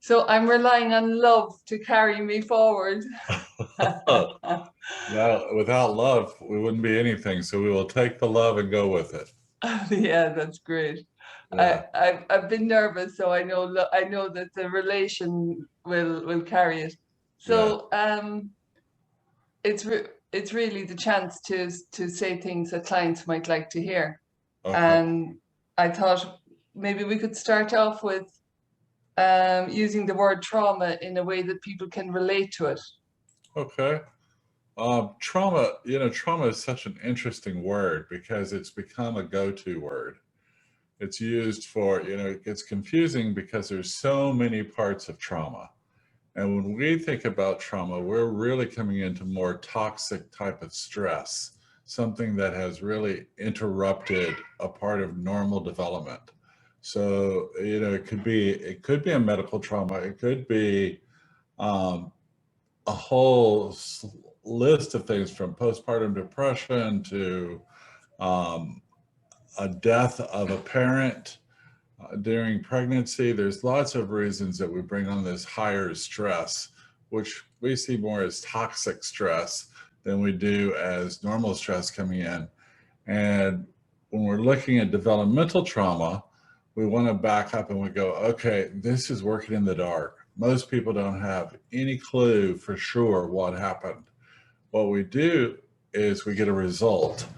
So I'm relying on love to carry me forward. Now, without love, we wouldn't be anything. So we will take the love and go with it. Yeah, that's great. Yeah, I've been nervous, so I know that the relation will carry it. yeah. So it's really the chance to say things that clients might like to hear. Okay, And I thought maybe we could start off with using the word trauma in a way that people can relate to it. okay. Trauma, trauma is such an interesting word because it's become a go-to word. It's used for, it gets confusing because there's so many parts of trauma. And when we think about trauma, we're really coming into more toxic type of stress, something that has really interrupted a part of normal development. So, it could be a medical trauma. It could be um, a whole list of things from postpartum depression to um, a death of a parent during pregnancy. There's lots of reasons that we bring on this higher stress, which we see more as toxic stress than we do as normal stress coming in. And when we're looking at developmental trauma, we want to back up and we go, okay, this is working in the dark. Most people don't have any clue for sure what happened. What we do is we get a result.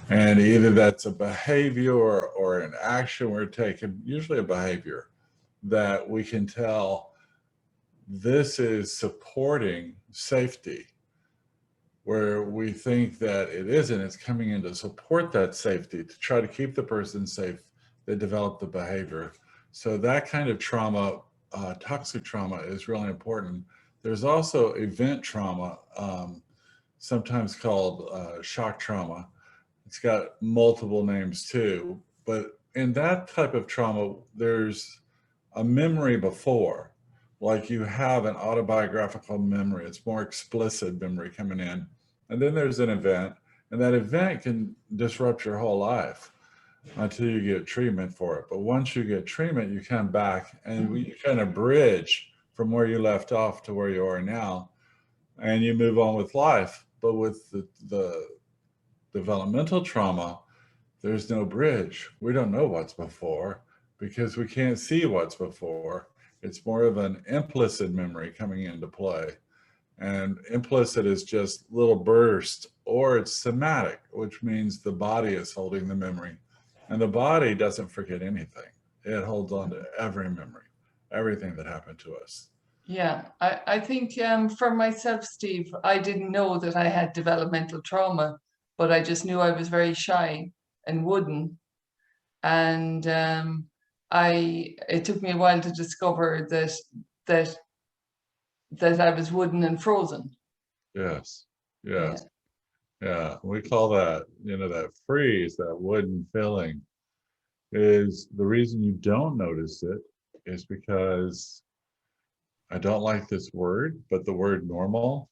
And either that's a behavior or an action we're taking, usually a behavior, that we can tell this is supporting safety, where we think that it isn't. It's coming in to support that safety, to try to keep the person safe that developed the behavior. So that kind of trauma, toxic trauma, is really important. There's also event trauma, sometimes called shock trauma. It's got multiple names too. But in that type of trauma, there's a memory before, like you have an autobiographical memory. It's more explicit memory coming in. And then there's an event, and that event can disrupt your whole life until you get treatment for it. But once you get treatment, you come back and you kind of bridge from where you left off to where you are now, and you move on with life. But with the developmental trauma, there's no bridge. We don't know what's before because we can't see what's before. It's more of an implicit memory coming into play. And implicit is just little bursts, or it's somatic, which means the body is holding the memory. And the body doesn't forget anything. It holds on to every memory, everything that happened to us. Yeah, I think for myself, Steve, I didn't know that I had developmental trauma, but I just knew I was very shy and wooden. And it took me a while to discover that that I was wooden and frozen. Yes, Yeah. yes, yeah. We call that, that freeze, that wooden feeling, is the reason you don't notice it is because I don't like this word, but the word normal,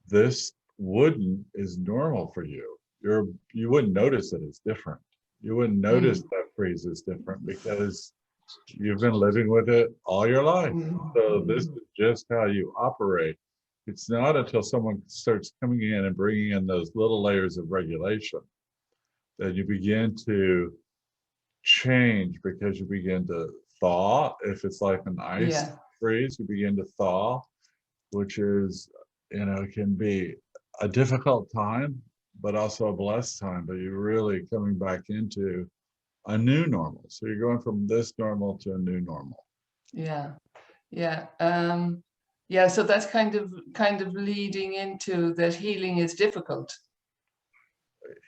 this wouldn't is normal for you. You wouldn't notice that it's different. You wouldn't notice Mm, that freeze is different because you've been living with it all your life. So this mm. is just how you operate. It's not until someone starts coming in and bringing in those little layers of regulation that you begin to change, because you begin to thaw. If it's like an ice Yeah, freeze, you begin to thaw, which is, can be a difficult time, but also a blessed time. But you're really coming back into a new normal. So you're going from this normal to a new normal. yeah, yeah. Yeah, so that's kind of leading into that healing is difficult.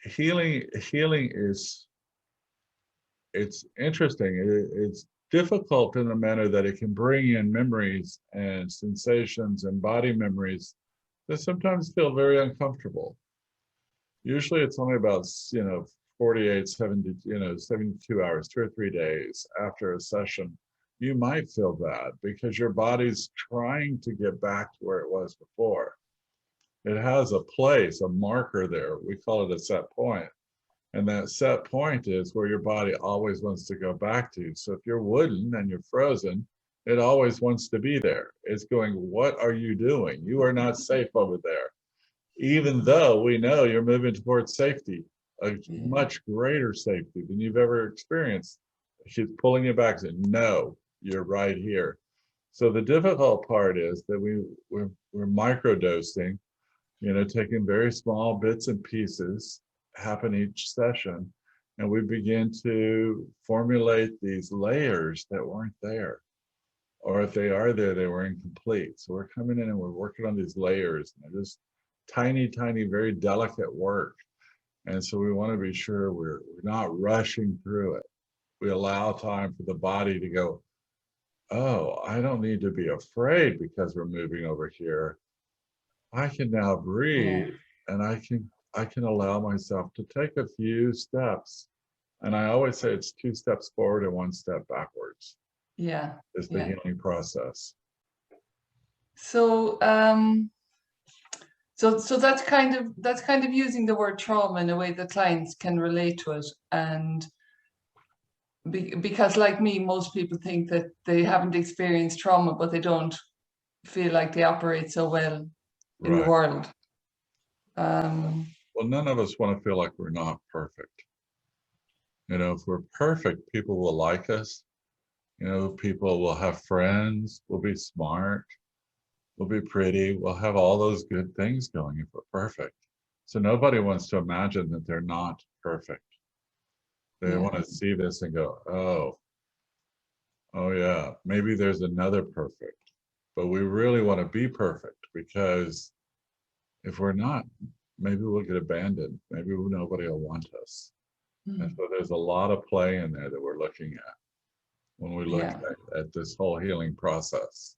Healing is, it's interesting. It's difficult in the manner that it can bring in memories and sensations and body memories that sometimes feel very uncomfortable. Usually it's only about, 48, 70, 72 hours, 2 or 3 days after a session. You might feel bad because your body's trying to get back to where it was before. It has a place, a marker there. We call it a set point. And that set point is where your body always wants to go back to. So if you're wooden and you're frozen, It always wants to be there. It's going, what are you doing? You are not safe over there. Even though we know you're moving towards safety, a much greater safety than you've ever experienced. She's pulling you back, saying, no, you're right here. So the difficult part is that we're microdosing, taking very small bits and pieces happen each session, and we begin to formulate these layers that weren't there, or if they are there, they were incomplete. So we're coming in and we're working on these layers, and they're just tiny, tiny, very delicate work. And so we want to be sure we're not rushing through it. We allow time for the body to go, oh, I don't need to be afraid because we're moving over here. I can now breathe, and I can allow myself to take a few steps. And I always say it's 2 steps forward and 1 step backwards. Yeah. Is the healing process. So so that's kind of using the word trauma in a way that clients can relate to it. And because like me, most people think that they haven't experienced trauma, but they don't feel like they operate so well in the world. Well, none of us want to feel like we're not perfect. If we're perfect, people will like us. People will have friends, we'll be smart, we'll be pretty, we'll have all those good things going if we're perfect. So nobody wants to imagine that they're not perfect. They want to see this and go, oh yeah, maybe there's another perfect. But we really want to be perfect, because if we're not, maybe we'll get abandoned. Maybe nobody will want us. And so there's a lot of play in there that we're looking at when we look at this whole healing process.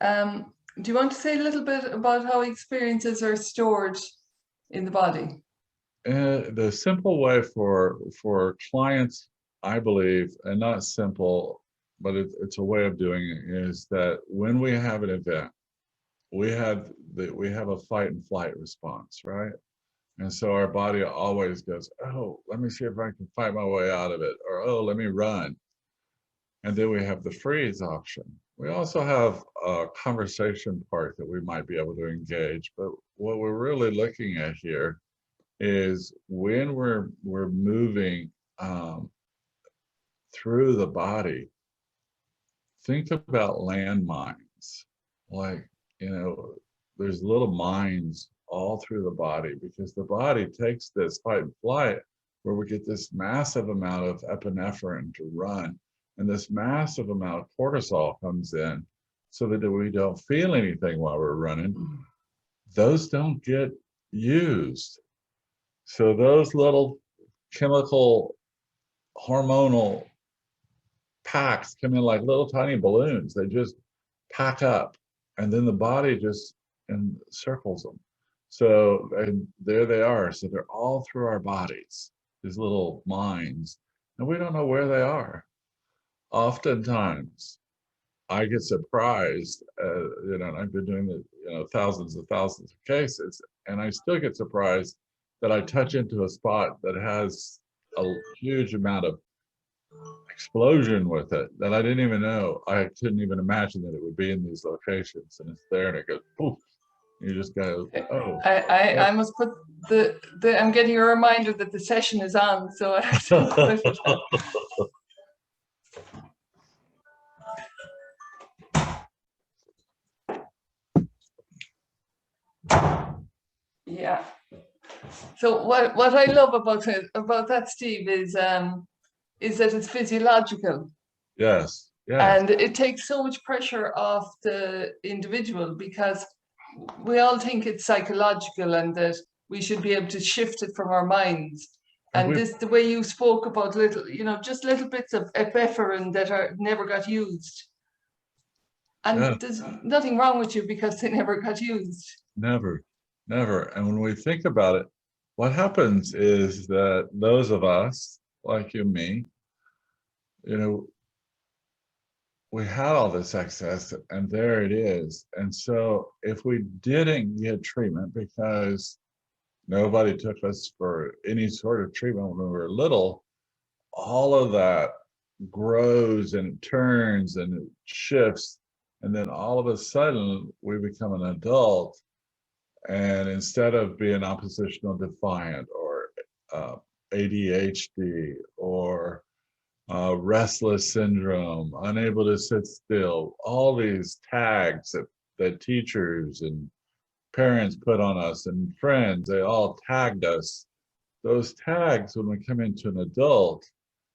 Do you want to say a little bit about how experiences are stored in the body? The simple way for clients, I believe, and not simple, but it's a way of doing it, is that when we have an event, we have a fight and flight response, right? And so our body always goes, oh, let me see if I can fight my way out of it, or oh, let me run. And then we have the freeze option. We also have a conversation part that we might be able to engage, but what we're really looking at here is when we're moving through the body, think about landmines. Like, there's little mines all through the body, because the body takes this fight and flight where we get this massive amount of epinephrine to run, and this massive amount of cortisol comes in so that we don't feel anything while we're running. Those don't get used. So those little chemical hormonal packs come in like little tiny balloons. They just pack up, and then the body just encircles them. So, and there they are. So they're all through our bodies, these little mines, and we don't know where they are. Oftentimes, I get surprised, and I've been doing the, thousands and thousands of cases, and I still get surprised that I touch into a spot that has a huge amount of explosion with it that I didn't even know. I couldn't even imagine that it would be in these locations, and it's there, and it goes poof. You just go, oh. I must put I'm getting a reminder that the session is on, so I have to put it on. Yeah. So what I love about that, Steve, is that it's physiological. Yes. And it takes so much pressure off the individual, because we all think it's psychological and that we should be able to shift it from our minds. And the way you spoke about just little bits of epinephrine that never got used. And there's nothing wrong with you because they never got used. Never. And when we think about it, what happens is that those of us, like you and me, we had all this excess, and there it is. And so if we didn't get treatment because nobody took us for any sort of treatment when we were little, all of that grows and it turns and it shifts. And then all of a sudden we become an adult. And instead of being oppositional defiant or ADHD or restless syndrome, unable to sit still, all these tags that teachers and parents put on us and friends, they all tagged us. Those tags, when we come into an adult,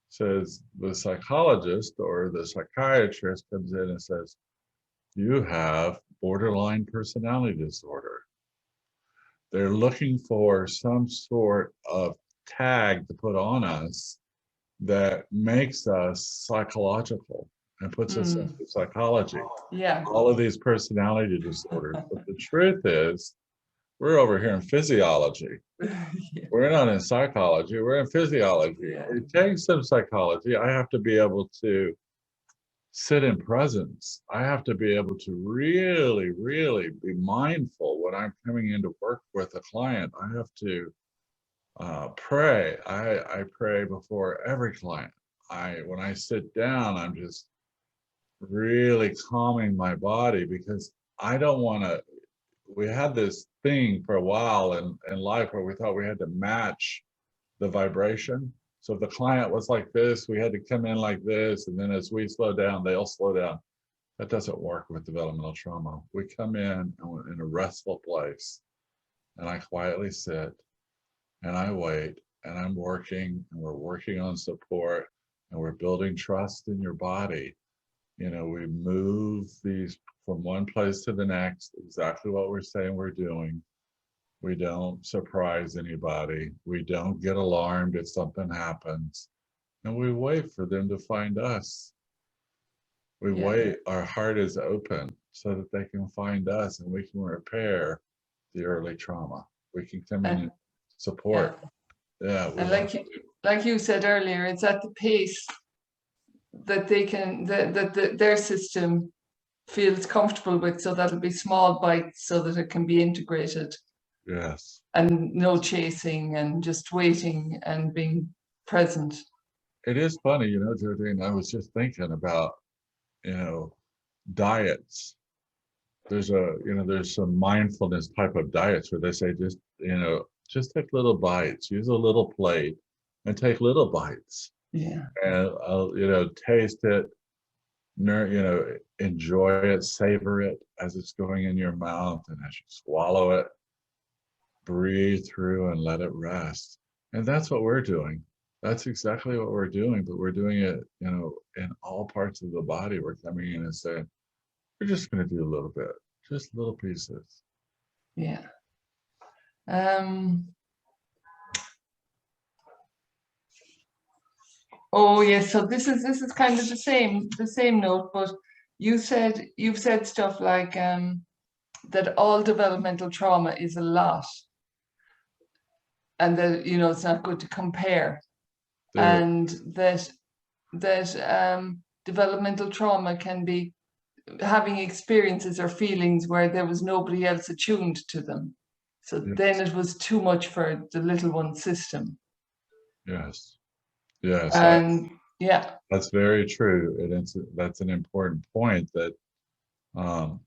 says the psychologist or the psychiatrist comes in and says, you have borderline personality disorder. They're looking for some sort of tag to put on us that makes us psychological and puts us Mm. into psychology. Yeah. All of these personality disorders. But the truth is, we're over here in physiology. Yeah. We're not in psychology, we're in physiology. Yeah. It takes some psychology. I have to be able to sit in presence. I have to be able to really, really be mindful when I'm coming in to work with a client. I have to pray. I pray before every client. When I sit down, I'm just really calming my body because I don't want to. We had this thing for a while in life where we thought we had to match the vibration. So if the client was like this, we had to come in like this. And then as we slow down, they'll slow down. That doesn't work with developmental trauma. We come in and we're in a restful place. And I quietly sit and I wait and I'm working and we're working on support and we're building trust in your body. You know, we move these from one place to the next, exactly what we're saying we're doing. We don't surprise anybody. We don't get alarmed if something happens. And we wait for them to find us. We Yeah. wait, our heart is open so that they can find us and we can repair the early trauma. We can come in and And support. Yeah, we and love like you said earlier, it's at the pace that they can their system feels comfortable with, so that'll be small bites so that it can be integrated, yes. and no chasing and just waiting and being present. It is funny, you know, Gerardine, I was just thinking about, you know, diets. There's some mindfulness type of diets where they say just take little bites, use a little plate and take little bites Yeah. and, taste it, enjoy it, savor it as it's going in your mouth. And as you swallow it, breathe through and let it rest. And that's what we're doing. That's exactly what we're doing, but we're doing it, in all parts of the body. We're coming in and saying, we're just going to do a little bit, just little pieces. Yeah. Oh yes, so this is kind of the same note, but you've said stuff like that all developmental trauma is a lot, and that it's not good to compare, There, and that developmental trauma can be having experiences or feelings where there was nobody else attuned to them. So then yes, it was too much for the little one system. yes, yes. And yeah, That's very true. That's an important point that, um,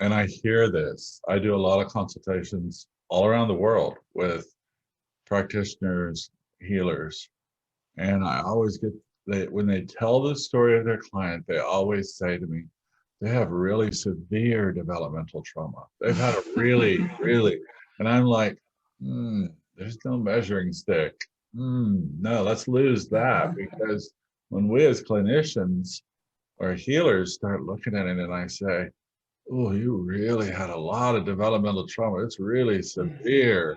and I hear this. I do a lot of consultations all around the world with practitioners, healers, and I always get when they tell the story of their client, they always say to me, they have really severe developmental trauma. They've had a really, really, and I'm like, there's no measuring stick. No, let's lose that because when we as clinicians or healers start looking at it and I say, oh, you really had a lot of developmental trauma. It's really severe.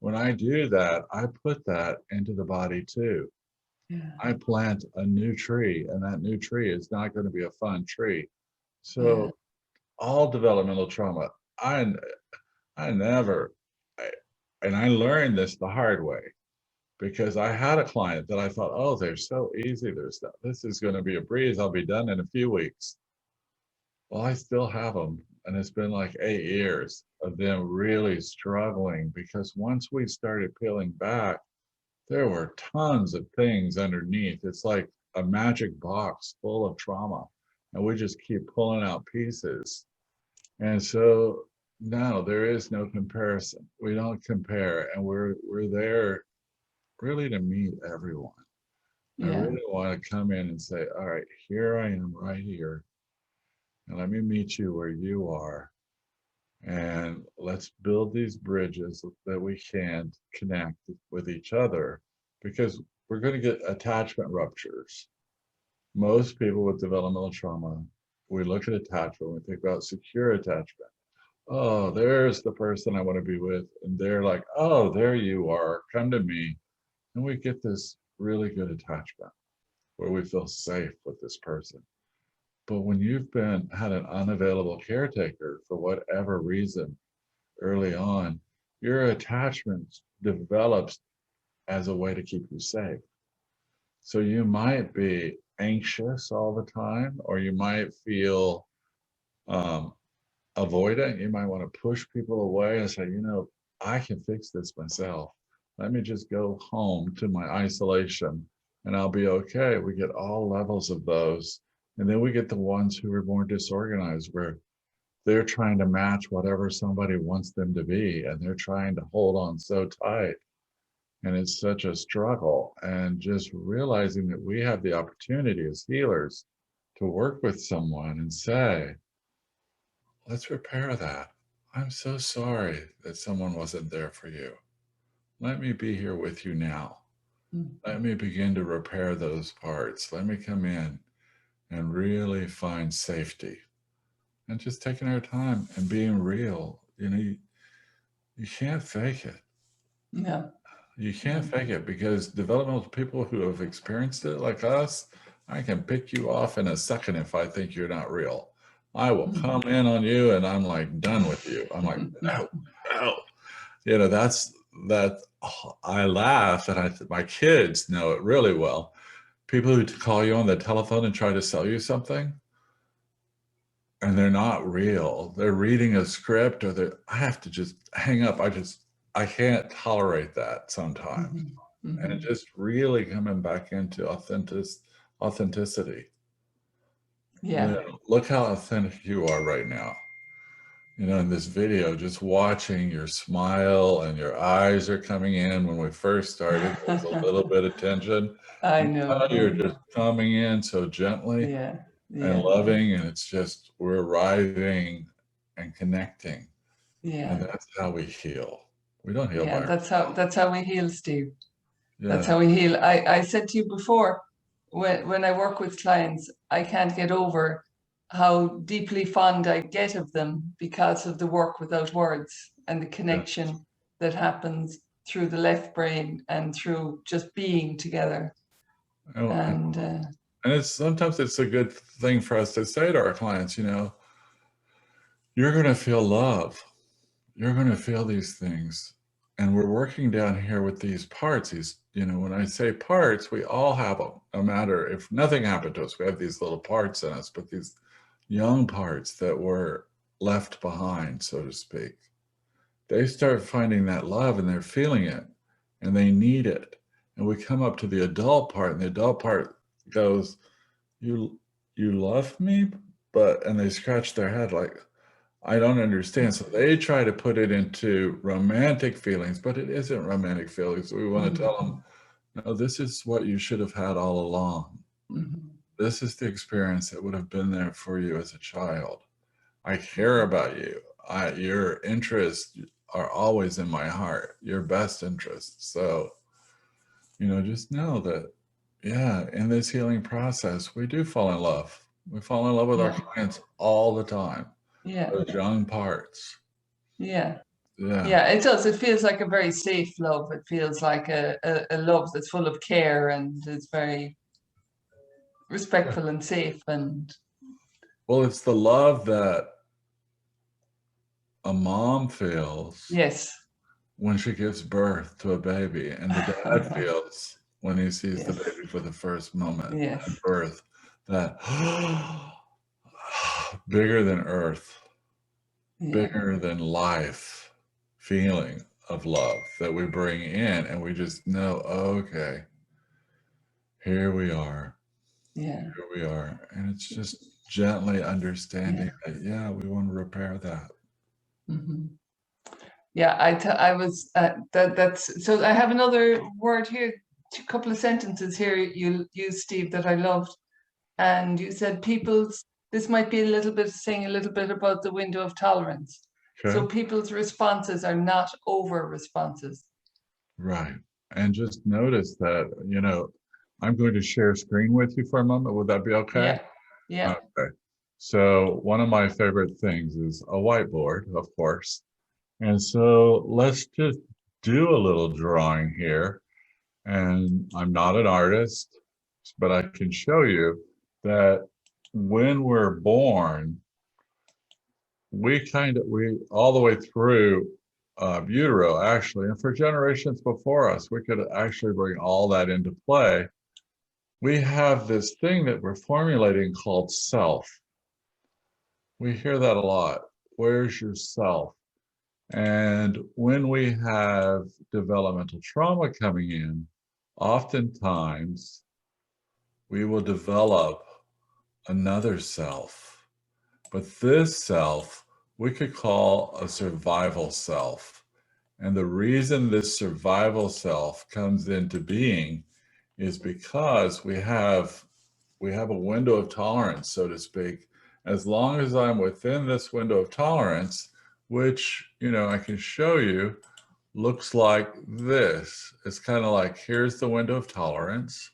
When I do that, I put that into the body too. yeah, I plant a new tree, and that new tree is not going to be a fun tree. yeah, So all developmental trauma, I I never, I, and I learned this the hard way because I had a client that I thought, oh, they're so easy. This is going to be a breeze. I'll be done in a few weeks. Well, I still have them. And it's been like 8 years of them really struggling because once we started peeling back, there were tons of things underneath. It's like a magic box full of trauma, and we just keep pulling out pieces. And so, no, there is no comparison. We don't compare, and we're there really to meet everyone. I Yeah. really want to come in and say, all right, here I am right here, and let me meet you where you are, and let's build these bridges that we can connect with each other, because we're going to get attachment ruptures. Most people with developmental trauma, we look at attachment, we think about secure attachment. Oh, there's the person I want to be with. And they're like, oh, there you are, come to me. And we get this really good attachment where we feel safe with this person. But when you've had an unavailable caretaker for whatever reason early on, your attachment develops as a way to keep you safe. So you might be anxious all the time, or you might feel um, avoidant. You might want to push people away and say, I can fix this myself. Let me just go home to my isolation and I'll be okay. We get all levels of those. And then we get the ones who are more disorganized, where they're trying to match whatever somebody wants them to be, and they're trying to hold on so tight. And it's such a struggle. And just realizing that we have the opportunity as healers to work with someone and say, let's repair that. I'm so sorry that someone wasn't there for you. Let me be here with you now. Let me begin to repair those parts. Let me come in and really find safety. And just taking our time and being real. You can't fake it. Yeah. You can't fake it, because developmental people who have experienced it, like us, I can pick you off in a second if I think you're not real. I will come in on you and I'm like done with you. I'm like, no, no. That's that. I laugh, and my kids know it really well. People who call you on the telephone and try to sell you something, and they're not real. They're reading a script, or I have to just hang up. I can't tolerate that sometimes. And just really coming back into authenticity. Yeah. Look how authentic you are right now. In this video, just watching your smile, and your eyes are coming in. When we first started, there was a little bit of tension. I And know. now you're just coming in so gently Yeah. and Yeah. loving, and it's just, we're arriving and connecting. And Yeah. that's how we heal. We don't heal Yeah. by That's how we heal, Steve. That's Yeah. how we heal. I said to you before, when I work with clients, I can't get over how deeply fond I get of them because of the work without words and the Yeah. connection that happens through the left brain and through just being together. Oh, And and sometimes it's a good thing for us to say to our clients, you're going to feel love. You're going to feel these things. And we're working down here with these parts. When I say parts, we all have them. No matter if nothing happened to us, we have these little parts in us, but these young parts that were left behind, so to speak, they start finding that love, and they're feeling it, and they need it. And we come up to the adult part, and the adult part goes, you love me? And they scratch their head like, I don't understand. So they try to put it into romantic feelings, but it isn't romantic feelings. We want to tell them, no, this is what you should have had all along. This is the experience that would have been there for you as a child. I care about you. Your interests are always in my heart, your best interests. So, just know that, yeah, in this healing process, we do fall in love. We fall in love with our clients all the time. yeah, Those young parts. yeah. Yeah. Yeah, it does. It feels like a very safe love. It feels like a love that's full of care and is very respectful and safe. And Well, it's the love that a mom feels yes, when she gives birth to a baby, and the dad feels when he sees the yes, baby for the first moment yes, at birth, that bigger than earth, yeah, bigger than life feeling of love that we bring in, and we just know, okay, here we are. Yeah. Here we are. And it's just gently understanding Yeah. that, yeah, we want to repair that. Hmm. Yeah, I was that's so I have another word here, a couple of sentences here you used, Steve, that I loved. And you said people's, this might be a little bit saying a little bit about the window of tolerance. So Okay. people's responses are not over responses. Right. And just notice that, I'm going to share screen with you for a moment. Would that be okay? Yeah. Yeah. Okay. So one of my favorite things is a whiteboard, of course. And so let's just do a little drawing here. And I'm not an artist, but I can show you that when we're born, we all the way through utero, actually, and for generations before us, we could actually bring all that into play. We have this thing that we're formulating called self. We hear that a lot. Where's your self? And when we have developmental trauma coming in, oftentimes we will develop another self. But this self we could call a survival self. And the reason this survival self comes into being is because we have a window of tolerance, so to speak. As long as I'm within this window of tolerance, which, I can show you, looks like this. It's kind of like, here's the window of tolerance.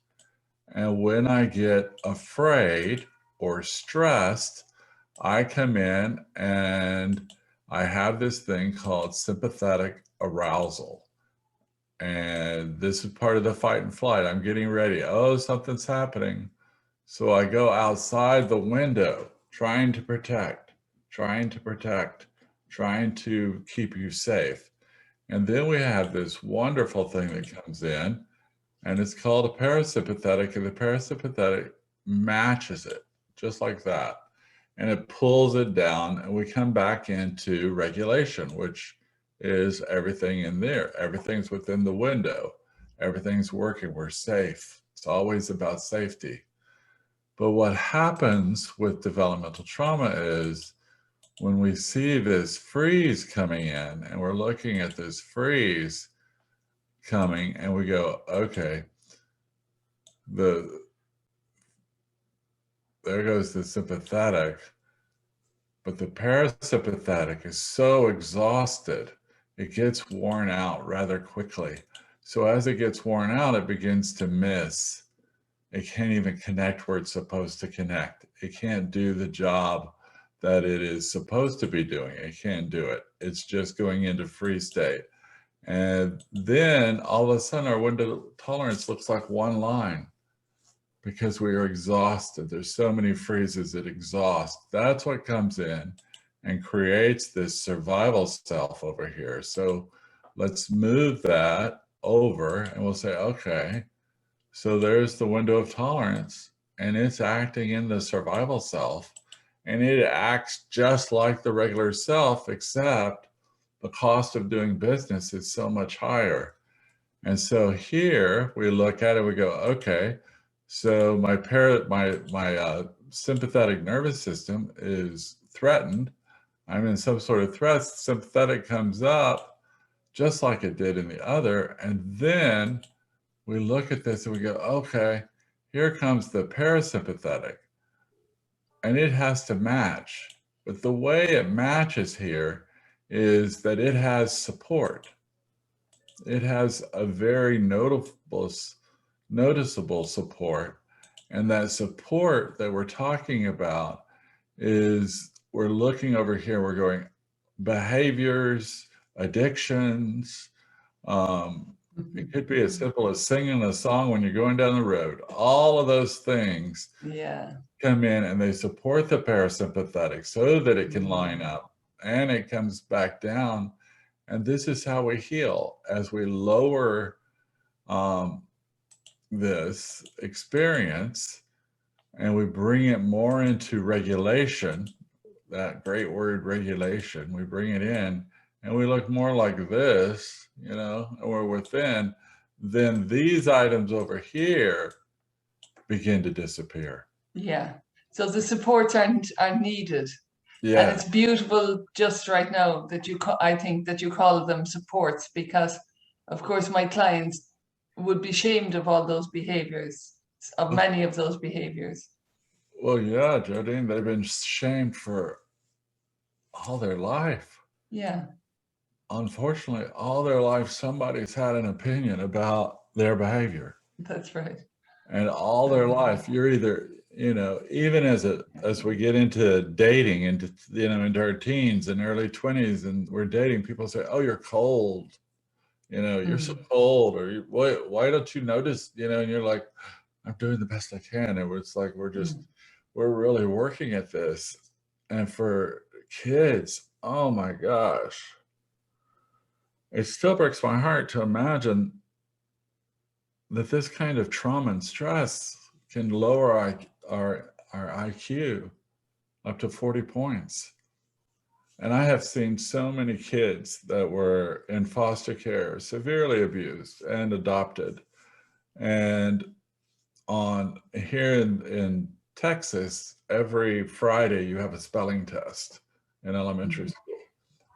And when I get afraid or stressed, I come in and I have this thing called sympathetic arousal. And this is part of the fight and flight. I'm getting ready. Oh, something's happening. So I go outside the window, trying to protect, trying to protect, trying to keep you safe. And then we have this wonderful thing that comes in, and it's called a parasympathetic, and the parasympathetic matches it just like that. And it pulls it down, and we come back into regulation, which is everything in there. Everything's within the window. Everything's working. We're safe. It's always about safety. But what happens with developmental trauma is when we see this freeze coming in and we're looking at this freeze coming and we go, okay, there goes the sympathetic, but the parasympathetic is so exhausted, it gets worn out rather quickly. So as it gets worn out, it begins to miss. It can't even connect where it's supposed to connect. It can't do the job that it is supposed to be doing. It can't do it. It's just going into freeze state. And then all of a sudden our window tolerance looks like one line because we are exhausted. There's so many freezes that exhaust. That's what comes in and creates this survival self over here. So let's move that over and we'll say, okay, so there's the window of tolerance and it's acting in the survival self, and it acts just like the regular self, except the cost of doing business is so much higher. And so here we look at it, we go, okay, so my sympathetic nervous system is threatened. I'm in some sort of threat. Sympathetic comes up just like it did in the other. And then we look at this and we go, okay, here comes the parasympathetic. And it has to match. But the way it matches here is that it has support. It has a very noticeable support. And that support that we're talking about is we're looking over here, we're going behaviors, addictions. It could be as simple as singing a song when you're going down the road. All of those things Yeah. come in and they support the parasympathetic so that it can line up, and it comes back down. And this is how we heal as we lower this experience and we bring it more into regulation, that great word regulation. We bring it in and we look more like this, and we're within. Then these items over here begin to disappear. Yeah. So the supports are needed. And Yeah. it's beautiful just right now that I think that you call them supports, because of course my clients would be shamed of all those behaviors, of many of those behaviors. Well, yeah, Gerardine, they've been shamed for all their life. Yeah, Unfortunately, all their life, somebody's had an opinion about their behavior. that's right. And all their life, you're either, even as we get into dating, into into our teens and early 20s, and we're dating, people say, "Oh, you're cold. You're so cold," or why don't you notice? And you're like, "I'm doing the best I can." And it's like we're really working at this. And for kids, oh my gosh, it still breaks my heart to imagine that this kind of trauma and stress can lower our IQ up to 40 points. And I have seen so many kids that were in foster care, severely abused and adopted. And on here in Texas, every Friday you have a spelling test in elementary school,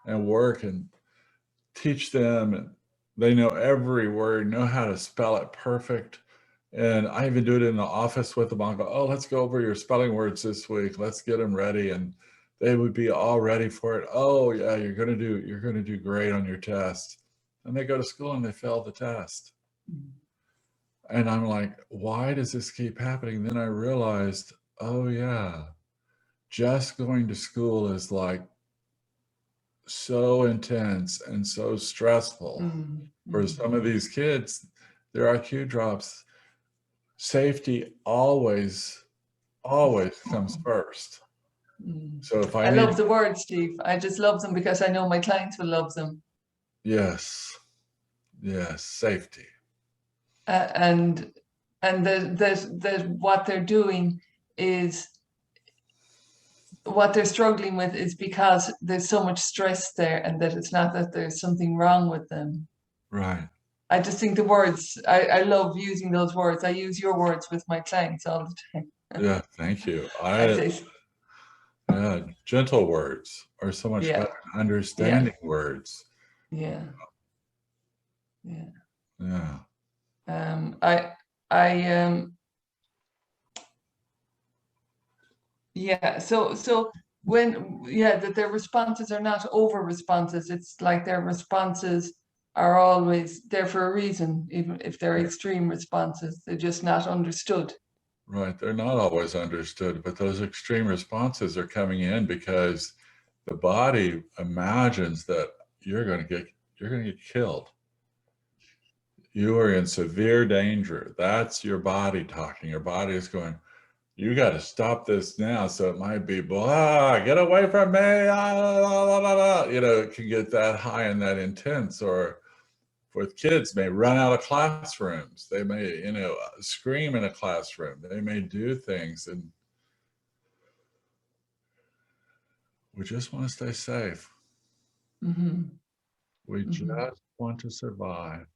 and work and teach them, and they know every word, know how to spell it perfect. And I even do it in the office with them. I'll go, "Oh, let's go over your spelling words this week. Let's get them ready." And they would be all ready for it. "Oh yeah, you're gonna do great on your test." And they go to school and they fail the test. And I'm like, why does this keep happening? Then I realized, oh yeah, just going to school is like so intense and so stressful for some of these kids. Their IQ drops. Safety always comes first. So if I I need, love the word, Steve. I just love them because I know my clients will love them. yes, safety. And the what they're doing is what they're struggling with is because there's so much stress there, and that it's not that there's something wrong with them. Right. I just think the words, I love using those words. I use your words with my clients all the time. Yeah, thank you. I say, Yeah, gentle words are so much yeah, better than yeah, understanding words. yeah, yeah. Yeah. I, I, yeah. So that their responses are not over responses. It's like their responses are always there for a reason, even if they're extreme responses. They're just not understood. Right. They're not always understood, but those extreme responses are coming in because the body imagines that you're going to get killed. You are in severe danger. That's your body talking. Your body is going, "You got to stop this now." So it might be, "Blah, get away from me." It can get that high and that intense. Or with kids, may run out of classrooms. They may, scream in a classroom. They may do things, and we just want to stay safe. Mm-hmm. We Mm-hmm. just want to survive.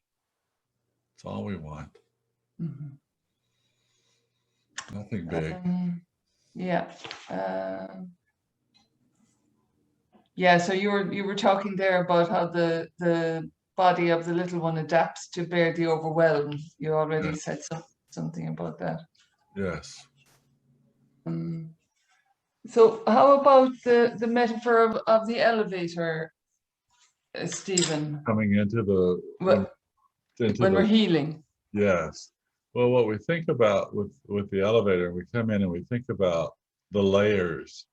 That's all we want. Mm-hmm. Nothing big. Yeah. Yeah, so you were talking there about how the body of the little one adapts to bear the overwhelm. You already Yes. said something about that. Yes. So how about the metaphor of the elevator, Stephen? Coming into Wh- into When we're the healing. yes. Well, what we think about with the elevator, we come in and we think about the layers.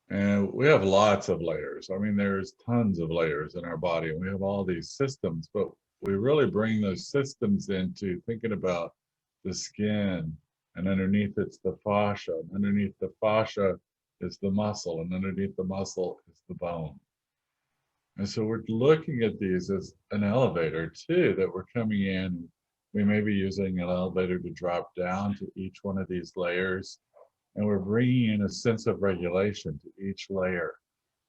And we have lots of layers. I mean, there's tons of layers in our body, and we have all these systems, but we really bring those systems into thinking about the skin, and underneath it's the fascia, and underneath the fascia is the muscle, and underneath the muscle is the bone. And so we're looking at these as an elevator too, that we're coming in. We may be using an elevator to drop down to each one of these layers, and we're bringing in a sense of regulation to each layer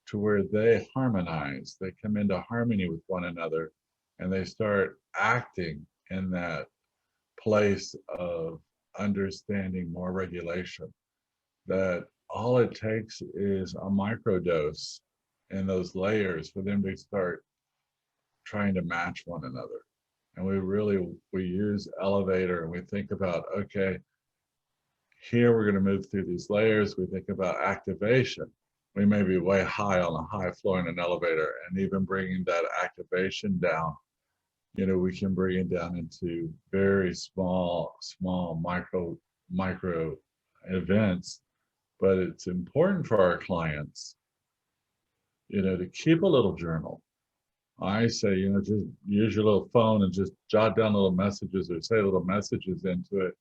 to where they harmonize. They come into harmony with one another, and they start acting in that place of understanding more regulation, that all it takes is a microdose in those layers for them to start trying to match one another. And we use elevator and we think about, okay, here we're going to move through these layers. We think about activation. We may be way high on a high floor in an elevator, and even bringing that activation down, we can bring it down into very small micro events. But it's important for our clients, to keep a little journal. I say, just use your little phone and just jot down little messages or say little messages into it,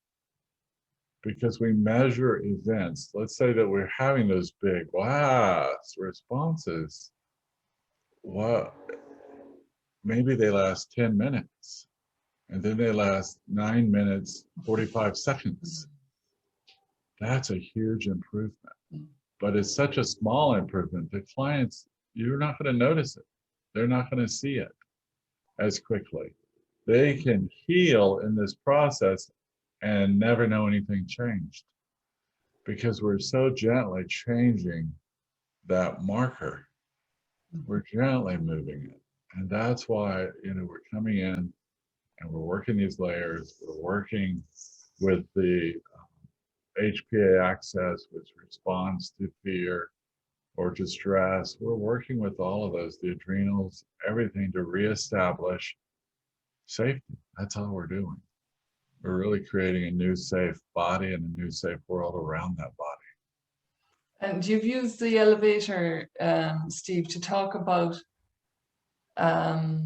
because we measure events. Let's say that we're having those big wow responses. Well, maybe they last 10 minutes, and then they last 9 minutes, 45 seconds. That's a huge improvement. But it's such a small improvement that clients, you're not going to notice it. They're not going to see it as quickly. They can heal in this process and never know anything changed, because we're so gently changing that marker. We're gently moving it. And that's why, we're coming in and we're working these layers. We're working with the HPA axis, which responds to fear or distress. We're working with all of those, the adrenals, everything, to reestablish safety. That's all we're doing. We're really creating a new safe body and a new safe world around that body. And you've used the elevator, Steve, to talk about, that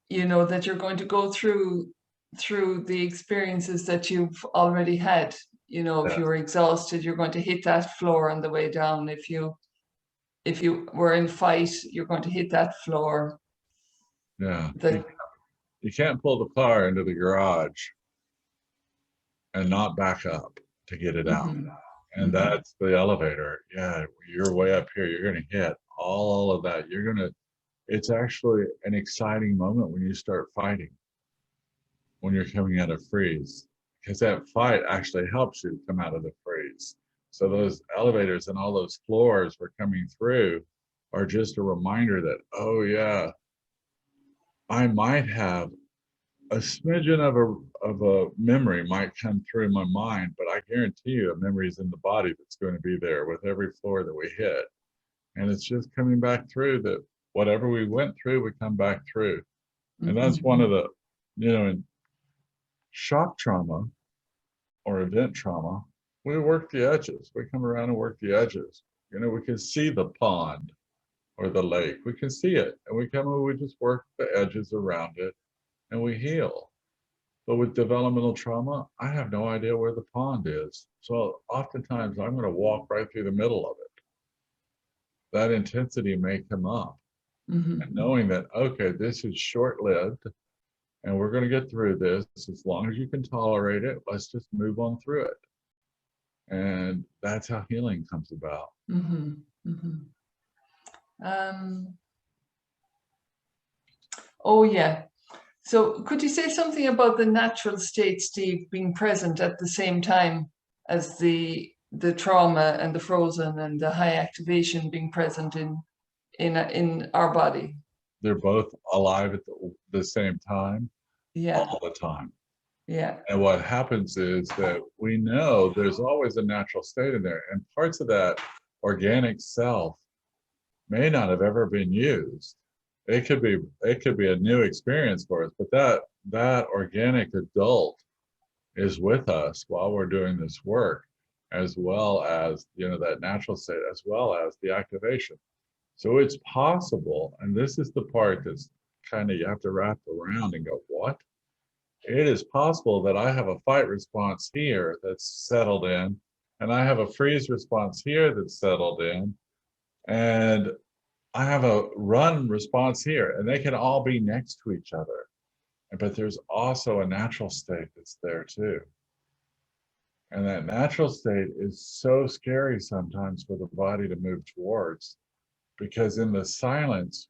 you're going to go through the experiences that you've already had. If you were exhausted, you're going to hit that floor on the way down. If you were in fight, you're going to hit that floor. Yeah. You can't pull the car into the garage and not back up to get it out. And that's the elevator. Yeah, you're way up here. You're going to hit all of that. It's actually an exciting moment when you start fighting, when you're coming out of freeze, because that fight actually helps you come out of the freeze. So those elevators and all those floors we're coming through are just a reminder that, oh yeah, I might have a smidgen of a memory might come through my mind, but I guarantee you a memory is in the body that's going to be there with every floor that we hit. And it's just coming back through that whatever we went through, we come back through. And that's one of the, in shock trauma or event trauma, we work the edges. We come around and work the edges. We can see the pond or the lake. We can see it. And we come and we just work the edges around it and we heal. But with developmental trauma, I have no idea where the pond is. So oftentimes I'm going to walk right through the middle of it. That intensity may come up. And knowing that, okay, this is short-lived and we're going to get through this as long as you can tolerate it. Let's just move on through it. And that's how healing comes about. Oh, yeah. So could you say something about the natural state, Steve, being present at the same time as the trauma and the frozen and the high activation being present in our body? They're both alive at the same time, all the time. Yeah. And what happens is that we know there's always a natural state in there, and parts of that organic self may not have ever been used. It could be a new experience for us, but that organic adult is with us while we're doing this work, as well as that natural state, as well as the activation. So it's possible, and this is the part that's kind of you have to wrap around and go, what? It is possible that I have a fight response here that's settled in, and I have a freeze response here that's settled in, and I have a run response here, and they can all be next to each other. But there's also a natural state that's there too. And that natural state is so scary sometimes for the body to move towards, because in the silence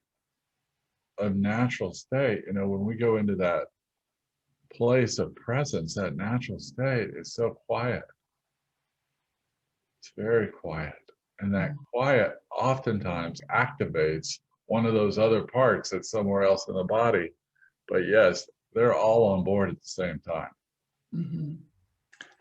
of natural state, when we go into that place of presence, that natural state, is so quiet. It's very quiet. And that quiet oftentimes activates one of those other parts that's somewhere else in the body. But yes, they're all on board at the same time. Mm-hmm.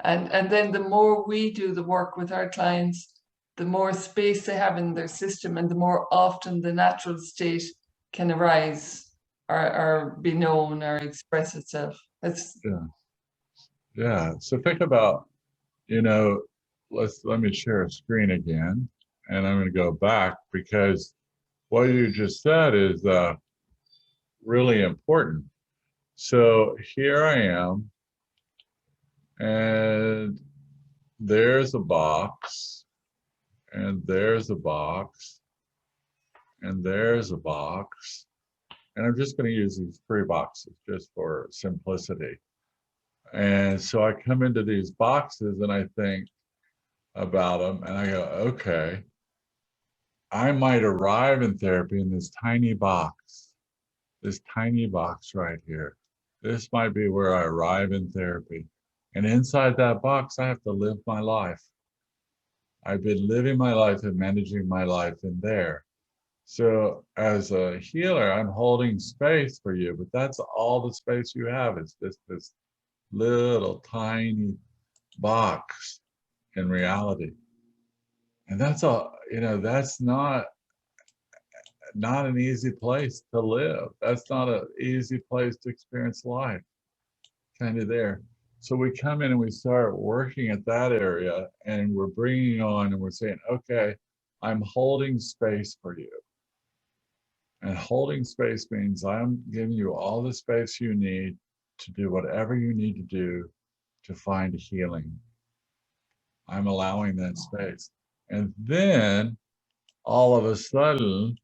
And then the more we do the work with our clients, the more space they have in their system, and the more often the natural state can arise or be known or express itself. That's yeah. So think about, you know, let me share a screen again, and I'm going to go back because what you just said is really important. So here I am, and there's a box, and there's a box, and there's a box. And I'm just going to use these 3 boxes just for simplicity. And so I come into these boxes and I think about them and I go, okay, I might arrive in therapy in this tiny box right here. This might be where I arrive in therapy. And inside that box, I have to live my life. I've been living my life and managing my life in there. So as a healer, I'm holding space for you, but that's all the space you have. It's just this little tiny box in reality. And that's that's not an easy place to live. That's not an easy place to experience life, kind of there. So we come in and we start working at that area, and we're bringing on and we're saying, okay, I'm holding space for you. And holding space means I'm giving you all the space you need to do whatever you need to do to find healing. I'm allowing that space. And then all of a sudden,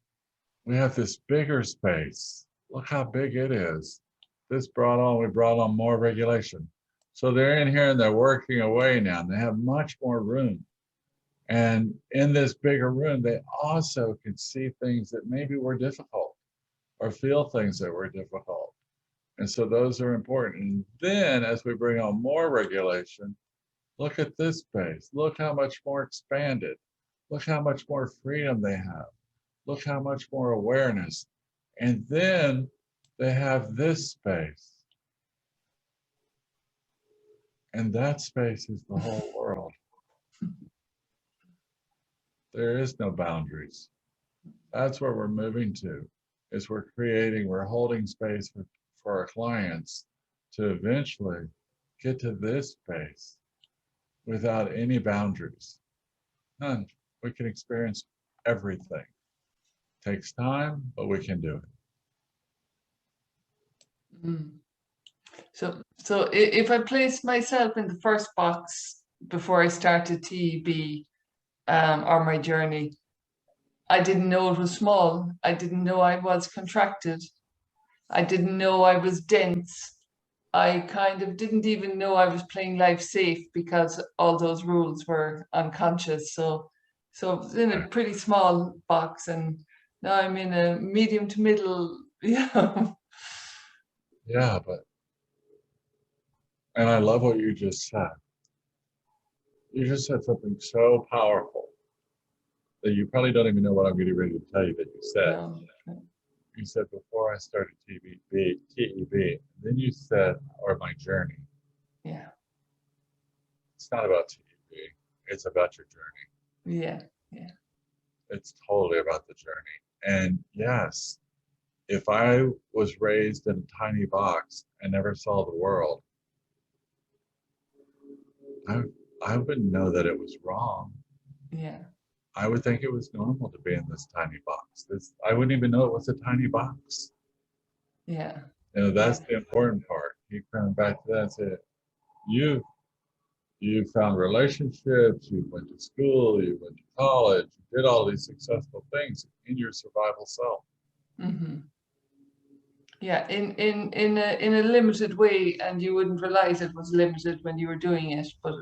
we have this bigger space. Look how big it is. We brought on more regulation. So they're in here and they're working away now. And they have much more room. And in this bigger room, they also can see things that maybe were difficult or feel things that were difficult. And so those are important. And then as we bring on more regulation, look at this space. Look how much more expanded. Look how much more freedom they have. Look how much more awareness. And then they have this space. And that space is the whole world. There is no boundaries. That's where we're moving to, is we're holding space for our clients to eventually get to this space without any boundaries. None. We can experience everything. Takes time, but we can do it. Mm. So if I place myself in the first box before I started TEB or my journey, I didn't know it was small. I didn't know I was contracted. I didn't know I was dense. I kind of didn't even know I was playing life safe because all those rules were unconscious. So I was in a pretty small box, and now I'm in a medium to middle, Yeah, and I love what you just said. You just said something so powerful that you probably don't even know what I'm getting ready to tell you that you said. No. You said before I started TEB, then you said, or my journey. Yeah. It's not about TEB, it's about your journey. Yeah. It's totally about the journey. And yes, if I was raised in a tiny box and never saw the world, I wouldn't know that it was wrong. Yeah. I would think it was normal to be in this tiny box. I wouldn't even know it was a tiny box. Yeah. That's the important part. Keep coming back to that and say, you found relationships, you went to school, you went to college, you did all these successful things in your survival self. Mm-hmm. Yeah, in a limited way, and you wouldn't realize it was limited when you were doing it, but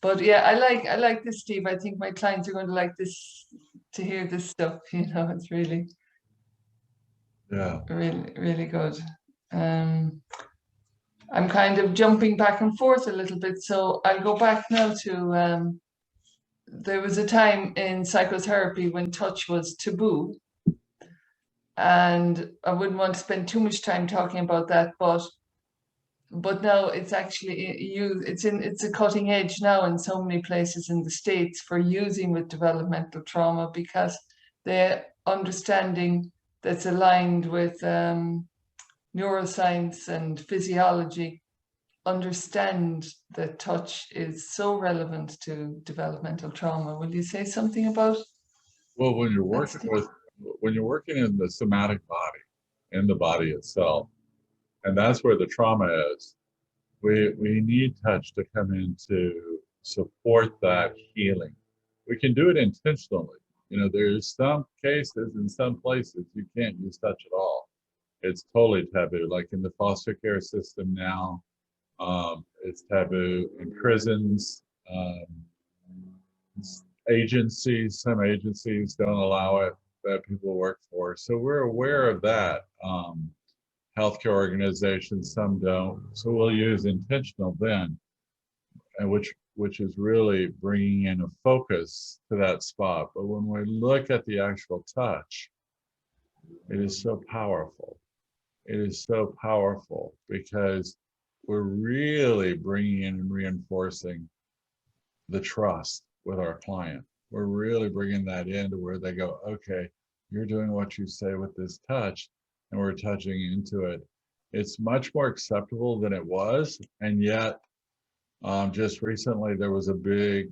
But yeah, I like this, Steve. I think my clients are going to like this, to hear this stuff. It's really Yeah. really good. I'm kind of jumping back and forth a little bit, so I'll go back now to there was a time in psychotherapy when touch was taboo, and I wouldn't want to spend too much time talking about that, but now it's actually it's a cutting edge now in so many places in the States for using with developmental trauma, because the understanding that's aligned with neuroscience and physiology understand that touch is so relevant to developmental trauma. Will you say something about Well, when you're that, working Steve? when you're working in the somatic body, in the body itself, and that's where the trauma is, we need touch to come in to support that healing. We can do it intentionally. You know, there's some cases in some places you can't use touch at all. It's totally taboo. Like in the foster care system now, it's taboo in prisons. Agencies, some agencies don't allow it that people work for. So we're aware of that. Healthcare organizations, some don't. So we'll use intentional then, and which is really bringing in a focus to that spot. But when we look at the actual touch, it is so powerful. It is so powerful because we're really bringing in and reinforcing the trust with our client. We're really bringing that into where they go, okay, you're doing what you say with this touch, and we're touching into it. It's much more acceptable than it was, and yet just recently there was a big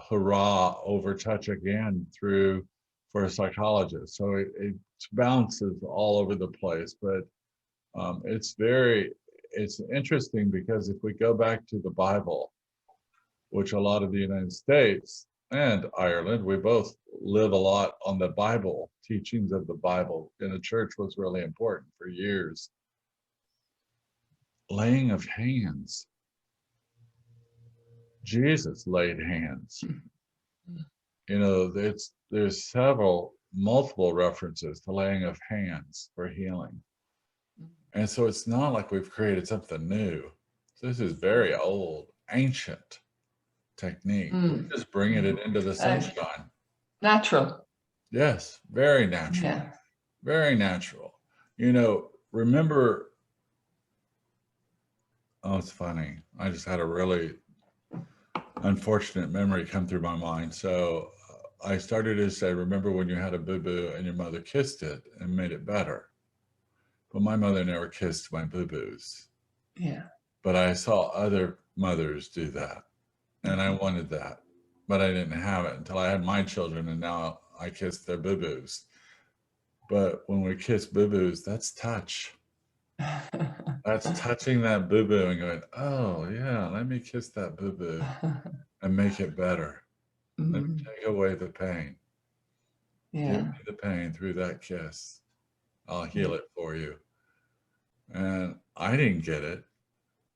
hurrah over touch again through for a psychologist. So it bounces all over the place, but it's interesting because if we go back to the Bible, which a lot of the United States and Ireland, we both live a lot on the Bible, teachings of the Bible in the church was really important for years. Laying of hands. Jesus laid hands. You know, there's multiple references to laying of hands for healing. And so it's not like we've created something new. This is very old, ancient technique. We're just bringing it into the sunshine. Natural. Yes, very natural. Yeah. Very natural. You know, remember, oh, it's funny. I just had a really unfortunate memory come through my mind. So I started to say, remember when you had a boo-boo and your mother kissed it and made it better. But my mother never kissed my boo-boos. Yeah. But I saw other mothers do that. And I wanted that. But I didn't have it until I had my children, and now I kiss their boo-boos. But when we kiss boo-boos, that's touch. That's touching that boo-boo and going, oh yeah, let me kiss that boo-boo and make it better. Let me take away the pain. Yeah. Give me the pain through that kiss. I'll heal it for you. And I didn't get it.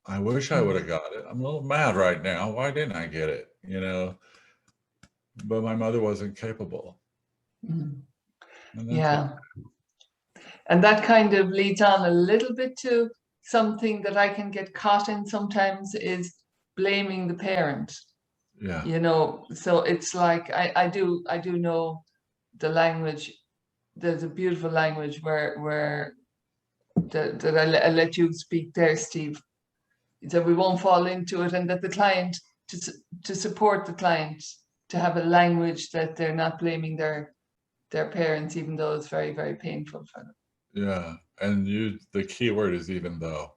I wish I would have got it. I'm a little mad right now. Why didn't I get it? You know, but my mother wasn't capable. Yeah. And that kind of leads on a little bit to something that I can get caught in sometimes, is blaming the parent. Yeah. You know, so it's like I do know the language. There's a beautiful language where that I let you speak there, Steve. That we won't fall into it, and that the client, to support the client, to have a language that they're not blaming their parents, even though it's very, very painful for them. Yeah. And the key word is even though.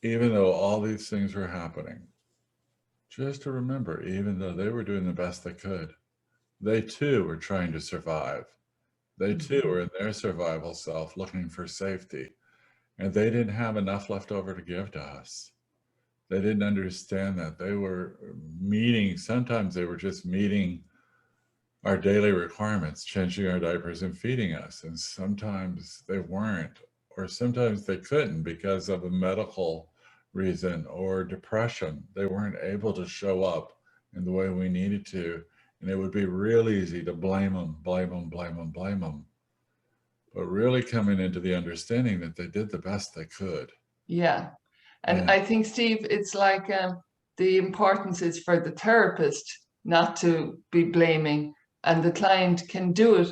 Even though all these things were happening, just to remember, even though they were doing the best they could, they too were trying to survive. They too were in their survival self looking for safety. And they didn't have enough left over to give to us. They didn't understand that. They were meeting, sometimes they were just meeting our daily requirements, changing our diapers and feeding us. And sometimes they weren't, or sometimes they couldn't because of a medical reason or depression. They weren't able to show up in the way we needed to. And it would be real easy to blame them. but really coming into the understanding that they did the best they could. Yeah. And And I think, Steve, it's like the importance is for the therapist not to be blaming, and the client can do it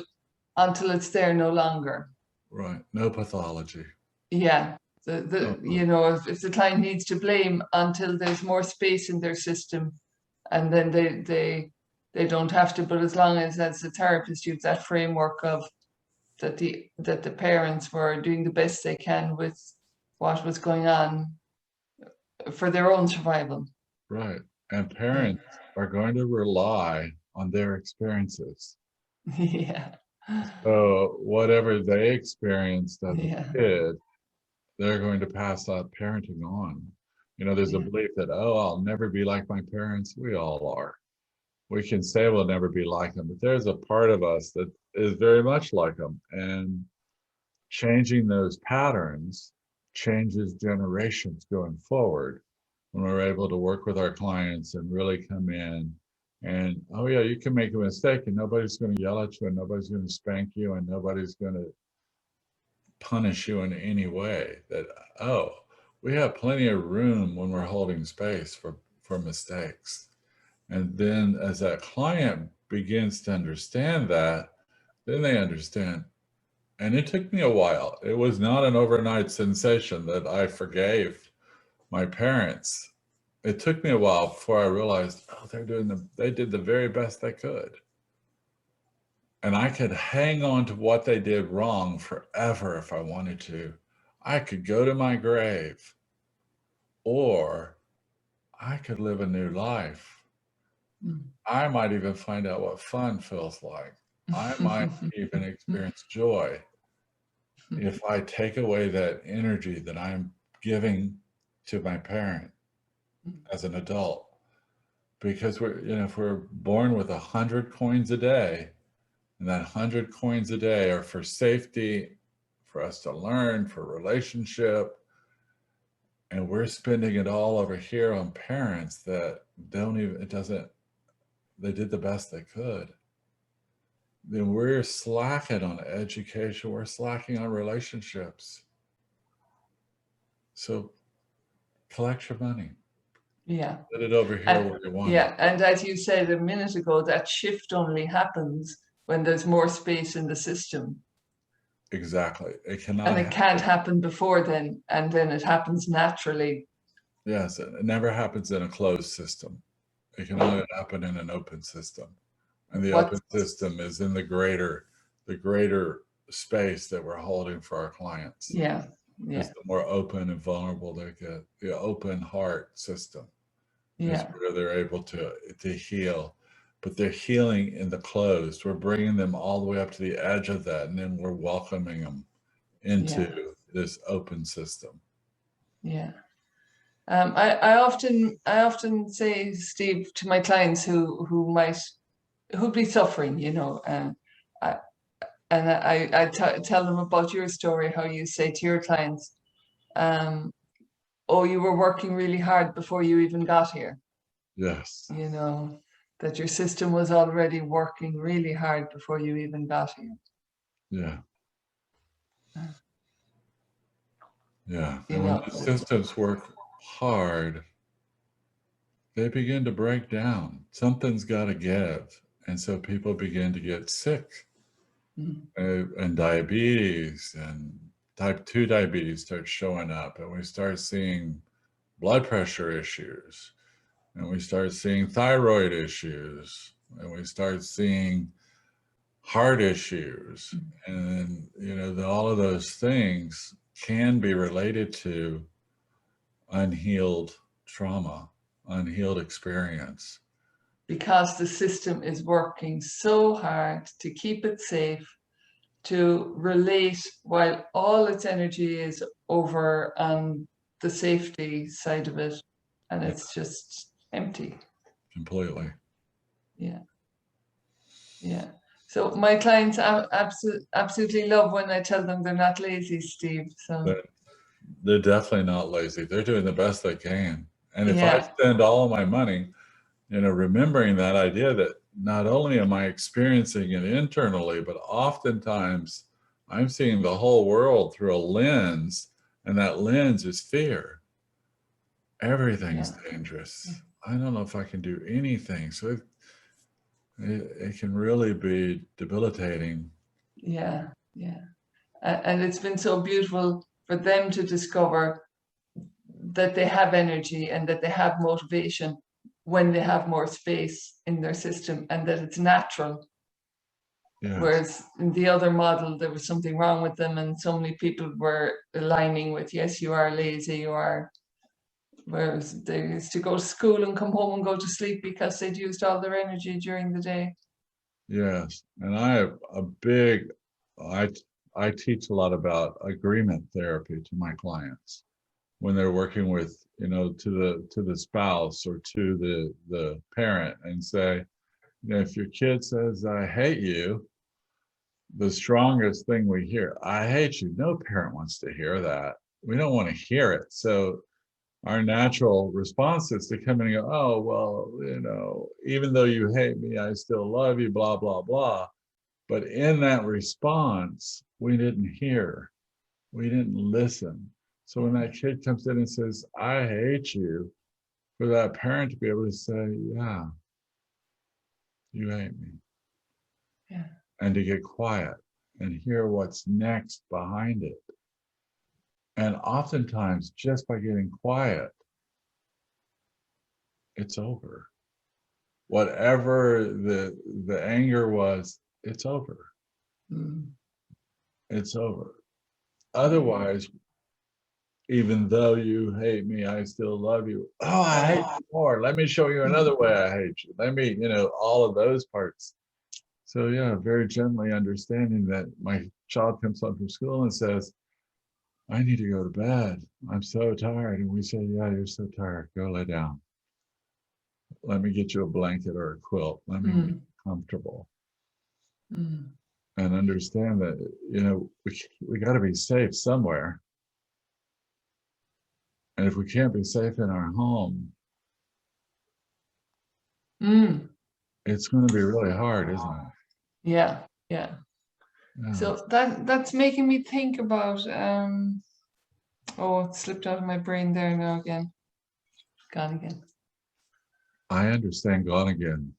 until it's there no longer. right, no pathology. Yeah. No, You know, if the client needs to blame until there's more space in their system, and then they don't have to, but as long as a therapist you've that framework of that the parents were doing the best they can with what was going on for their own survival. right. And Yeah. parents are going to rely on their experiences. Yeah. So whatever they experienced as a Yeah. kid, they're going to pass that parenting on. You know, there's a Yeah. belief that, oh, I'll never be like my parents. We all are. We can say we'll never be like them, but there's a part of us that is very much like them. And changing those patterns changes generations going forward when we're able to work with our clients and really come in and, oh yeah, you can make a mistake and nobody's going to yell at you and nobody's going to spank you and nobody's going to punish you in any way. That, oh, we have plenty of room when we're holding space for mistakes. And then as that client begins to understand that, then they understand. And it took me a while. It was not an overnight sensation that I forgave my parents. It took me a while before I realized, oh, they did the very best they could. And I could hang on to what they did wrong forever if I wanted to. I could go to my grave, or I could live a new life. Mm. I might even find out what fun feels like. I might even experience joy if I take away that energy that I'm giving to my parent as an adult. Because if we're born with 100 coins a day, and that 100 coins a day are for safety, for us to learn, for relationship, and we're spending it all over here on parents that they did the best they could, then we're slacking on education, we're slacking on relationships. So collect your money. Yeah. Put it over here And where you want it. yeah, and as you said a minute ago, that shift only happens when there's more space in the system. Exactly. It cannot And it can't happen. happen before then, and then it happens naturally. Yes, it never happens in a closed system. It can only happen in an open system. And the What open system is in the greater space that we're holding for our clients. yeah, Is yeah, the more open and vulnerable they get. The open heart system is yeah, where they're able to heal. But they're healing in the closed. We're bringing them all the way up to the edge of that, and then we're welcoming them yeah, into this open system. yeah. I often say, Steve, to my clients who'd be suffering, I, and I tell them about your story, how you say to your clients, oh, you were working really hard before you even got here, Yes. that your system was already working really hard before you even got here. Yeah. Uh, Yeah. You And when know, the systems work hard, they begin to break down. Something's got to give. And so people begin to get sick. mm, And diabetes and type 2 diabetes starts showing up. And we start seeing blood pressure issues. And we start seeing thyroid issues. And we start seeing heart issues. mm, And, all of those things can be related to unhealed trauma, unhealed experience. because the system is working so hard to keep it safe, to relate while all its energy is over on the safety side of it, and Yeah, it's just empty. completely. Yeah, yeah. So my clients absolutely love when I tell them they're not lazy, Steve. So They're, they're definitely not lazy. They're doing the best they can. And if I yeah, spend all of my money, remembering that idea that not only am I experiencing it internally, but oftentimes I'm seeing the whole world through a lens, and that lens is fear. Everything's dangerous. I don't know if I can do anything. So it can really be debilitating. Yeah, yeah. And it's been so beautiful for them to discover that they have energy and that they have motivation when they have more space in their system, and that it's natural. Yes. Whereas in the other model, there was something wrong with them, and so many people were aligning with, yes, you are lazy, you are. Whereas they used to go to school and come home and go to sleep because they'd used all their energy during the day. Yes. And I have a big, I teach a lot about agreement therapy to my clients when they're working with, to the spouse or to the parent, and say, if your kid says, I hate you, the strongest thing we hear, I hate you. No parent wants to hear that. We don't want to hear it. So our natural response is to come in and go, oh, well, even though you hate me, I still love you, blah, blah, blah. But in that response, we didn't hear, we didn't listen. So when that kid comes in and says, I hate you, for that parent to be able to say, yeah, you hate me. Yeah. And to get quiet and hear what's next behind it. And oftentimes, just by getting quiet, it's over. Whatever the anger was, it's over. Mm. It's over. Otherwise, even though you hate me, I still love you. Oh, I hate you more. Let me show you another way I hate you. Let me, all of those parts. So yeah, very gently understanding that my child comes home from school and says, I need to go to bed. I'm so tired. And we say, yeah, you're so tired. Go lay down. Let me get you a blanket or a quilt. Let me make you comfortable. Mm. And understand that, we got to be safe somewhere. And if we can't be safe in our home, it's going to be really hard, isn't it? Yeah, yeah. Yeah. So that's making me think about oh, it slipped out of my brain there now again. Gone again. I understand gone again.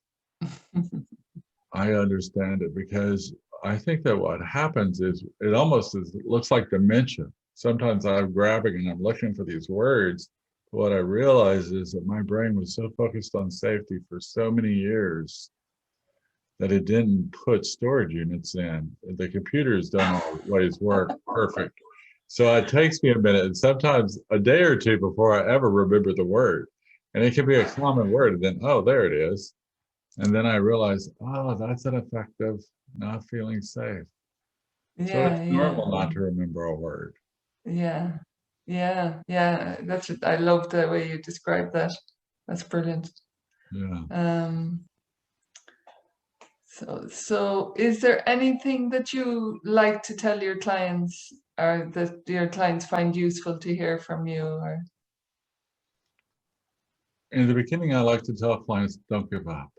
I understand it because I think that what happens is it looks like dementia. Sometimes I'm grabbing and I'm looking for these words. What I realize is that my brain was so focused on safety for so many years that it didn't put storage units in. The computers don't always work perfect. So it takes me a minute and sometimes a day or two before I ever remember the word. And it can be a common word, and then, oh, there it is. And then I realized, oh, that's an effect of not feeling safe. So Yeah, it's yeah, normal not to remember a word. yeah, yeah, yeah. That's it. I love the way you describe that. That's brilliant. Yeah. So is there anything that you like to tell your clients, or that your clients find useful to hear from you? Or In the beginning, I like to tell clients, don't give up.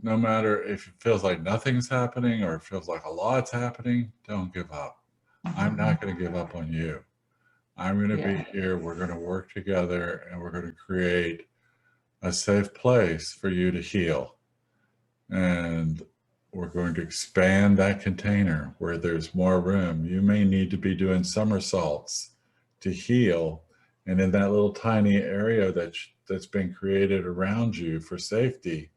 No matter if it feels like nothing's happening or it feels like a lot's happening, don't give up. I'm not going to give up on you. I'm going to be here. We're going to work together and we're going to create a safe place for you to heal. And we're going to expand that container where there's more room. You may need to be doing somersaults to heal. And in that little tiny area that's been created around you for safety,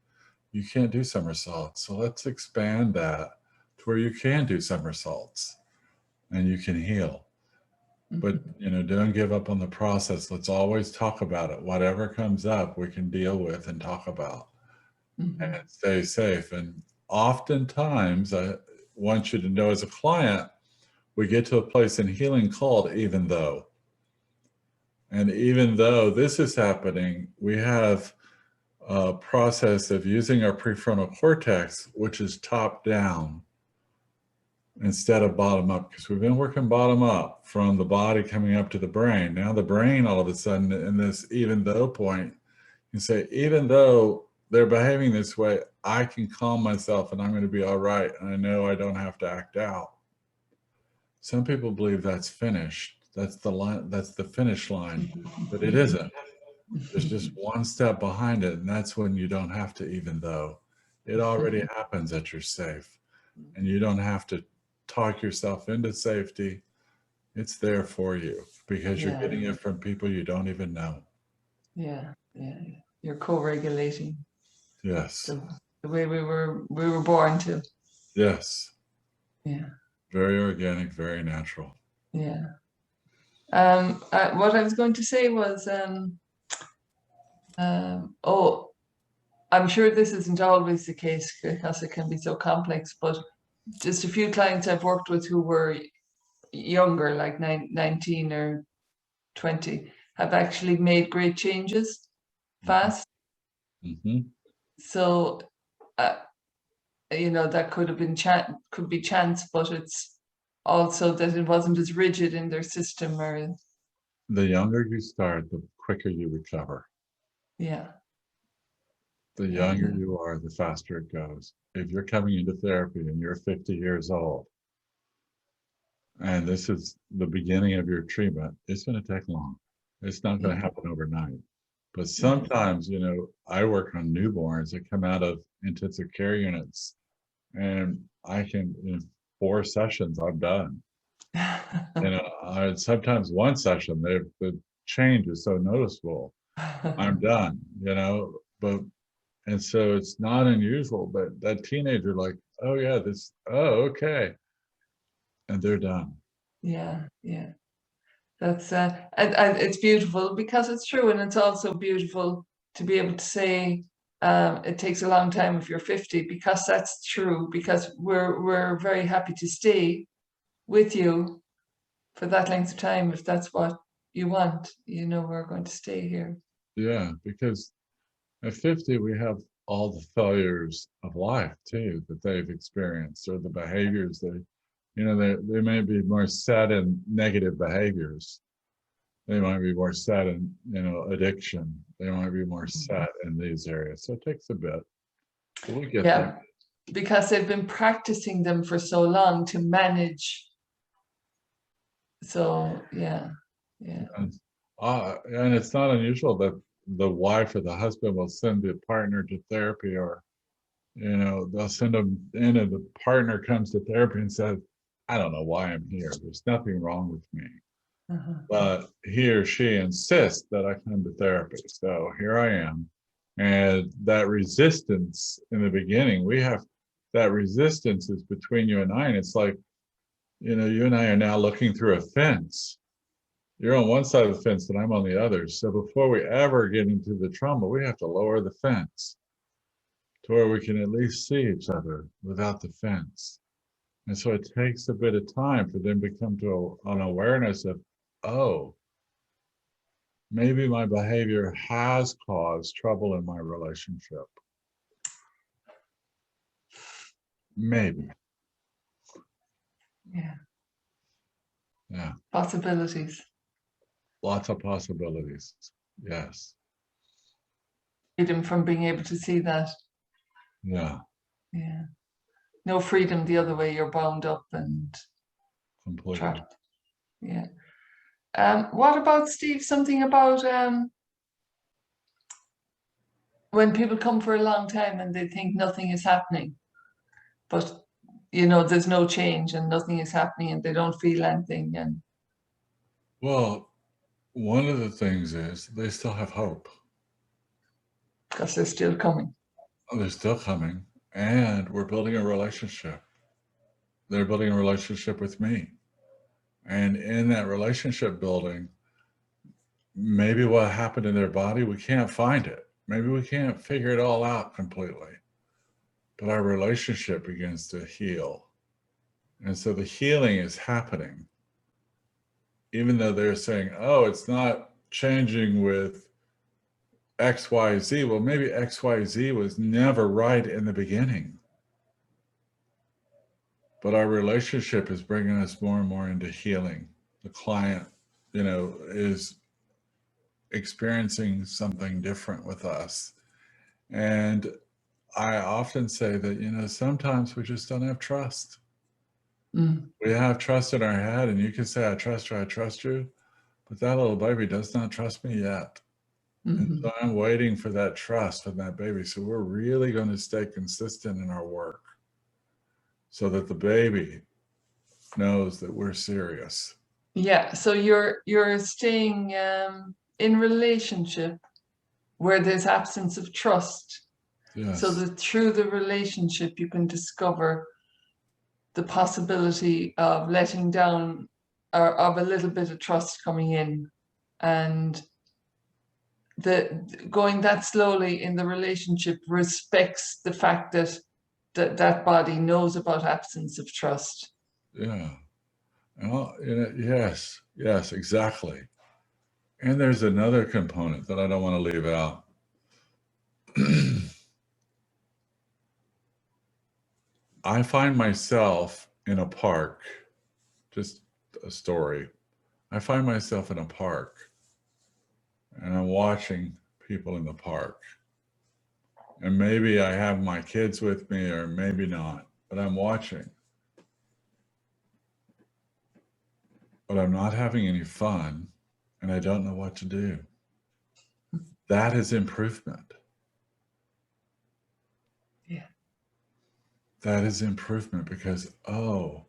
you can't do somersaults. So let's expand that to where you can do somersaults and you can heal. But, don't give up on the process. Let's always talk about it. Whatever comes up, we can deal with and talk about and stay safe. And oftentimes, I want you to know as a client, we get to a place in healing called even though. And even though this is happening, we have a process of using our prefrontal cortex, which is top down instead of bottom up, because we've been working bottom up from the body coming up to the brain. Now the brain all of a sudden in this even though point, you say, even though they're behaving this way, I can calm myself and I'm going to be all right. And I know I don't have to act out. Some people believe that's finished. That's the line, that's the finish line, but it isn't. There's just one step behind it, and that's when you don't have to, even though it already happens that you're safe. And you don't have to talk yourself into safety. It's there for you because you're getting it from people you don't even know. Yeah, yeah. You're co-regulating Yes. the way we were born to. Yes. Yeah. Very organic, very natural. Yeah. What I was going to say was, oh, I'm sure this isn't always the case because it can be so complex, but just a few clients I've worked with who were younger, like 19 or 20, have actually made great changes fast. Mm-hmm. So, you know, that could have been could be chance, but it's also that it wasn't as rigid in their system, or The younger you start, the quicker you recover. yeah. The younger you are, the faster it goes. If you're coming into therapy and you're 50 years old, and this is the beginning of your treatment, it's going to take long. It's not going to happen overnight. But sometimes, you know, I work on newborns that come out of intensive care units, and I can, in 4 sessions, I'm done. You know, sometimes 1 session, the change is so noticeable. I'm done, you know, and so it's not unusual, but that teenager, like, oh yeah, okay. And they're done. Yeah, yeah. That's and it's beautiful because it's true, and it's also beautiful to be able to say it takes a long time if you're 50, because that's true, because we're very happy to stay with you for that length of time if that's what you want. You know, we're going to stay here. Yeah, because at 50, we have all the failures of life too that they've experienced, or the behaviors you know, they may be more set in negative behaviors. They might be more set in, you know, addiction. They might be more set in these areas. So it takes a bit, but we get there. Yeah, because they've been practicing them for so long to manage. So yeah, yeah. And it's not unusual that the wife or the husband will send the partner to therapy, or, you know, they'll send them in, and the partner comes to therapy and says, I don't know why I'm here. There's nothing wrong with me. But he or she insists that I come to therapy. So here I am. And that resistance in the beginning, that resistance is between you and I. And it's like, you know, you and I are now looking through a fence. You're on one side of the fence and I'm on the other. So before we ever get into the trauma, we have to lower the fence to where we can at least see each other without the fence. And so it takes a bit of time for them to come to an awareness of, oh, maybe my behavior has caused trouble in my relationship. Maybe. Yeah. Yeah. Possibilities. Lots of possibilities. Yes. Freedom from being able to see that. Yeah. Yeah. No freedom the other way. You're bound up and Completely. trapped. Yeah. What about, Steve? Something about when people come for a long time and they think nothing is happening, but you know there's no change and nothing is happening and they don't feel anything, and Well, one of the things is they still have hope. because they're still coming. They're still coming, and we're building a relationship. They're building a relationship with me. And in that relationship building, maybe what happened in their body, we can't find it. Maybe we can't figure it all out completely. But our relationship begins to heal. And so the healing is happening. Even though they're saying, oh, it's not changing with XYZ. Well, maybe XYZ was never right in the beginning. But our relationship is bringing us more and more into healing. The client, you know, is experiencing something different with us. And I often say that, you know, sometimes we just don't have trust. We have trust in our head, and you can say, I trust you, but that little baby does not trust me yet. And so I'm waiting for that trust from that baby. So we're really going to stay consistent in our work so that the baby knows that we're serious. Yeah, so you're staying in relationship where there's absence of trust. Yes. So that through the relationship you can discover the possibility of letting down or of a little bit of trust coming in, and going that slowly in the relationship respects the fact that that body knows about absence of trust. Yeah. Well, you know, yes, exactly. And there's another component that I don't want to leave out. I find myself in a park, just a story. I find myself in a park and I'm watching people in the park. And maybe I have my kids with me or maybe not, but I'm watching. But I'm not having any fun and I don't know what to do. That is improvement. Yeah. That is improvement because, oh,